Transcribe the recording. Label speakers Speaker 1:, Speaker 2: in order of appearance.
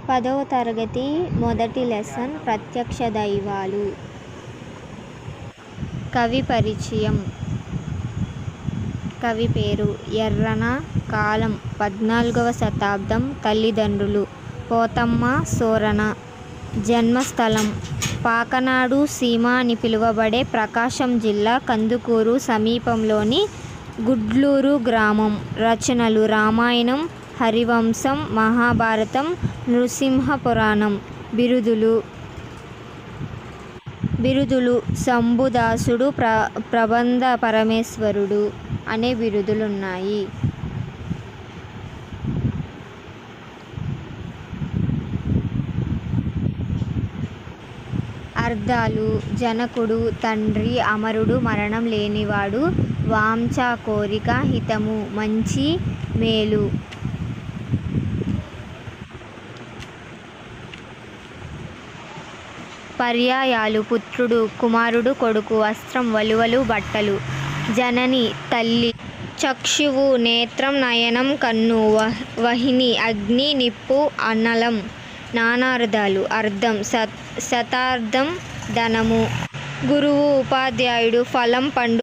Speaker 1: 10వ తరగతి మొదటి లెసన్ ప్రత్యక్ష దైవాలు. కవి పరిచయం. కవి పేరు ఎర్రన. కాలం 14వ శతాబ్దం. తల్లిదండ్రులు పోతమ్మ, సోరణ. జన్మస్థలం పాకనాడు సీమ అని పిలువబడే ప్రకాశం జిల్లా కందుకూరు సమీపంలోని గుడ్లూరు గ్రామం. రచనలు రామాయణం, హరివంశం, మహాభారతం, నృసింహ పురాణం. బిరుదులు శంభుదాసుడు, ప్రబంధ పరమేశ్వరుడు అనే బిరుదులున్నాయి. అర్థాలు: జనకుడు తండ్రి, అమరుడు, మరణం లేనివాడు, వాంఛ కోరిక, హితము మంచి, మేలు. పర్యాయాలు: పుత్రుడు, కుమారుడు, కొడుకు. వస్త్రం: వలువలు, బట్టలు. జనని తల్లి. చక్షువు నేత్రం, నయనం కన్ను. వహిని అగ్ని, నిప్పు, అనలం. నానార్థాలు. అర్థం: శతార్థం, ధనము. గురువు, ఉపాధ్యాయుడు. ఫలం: పండు,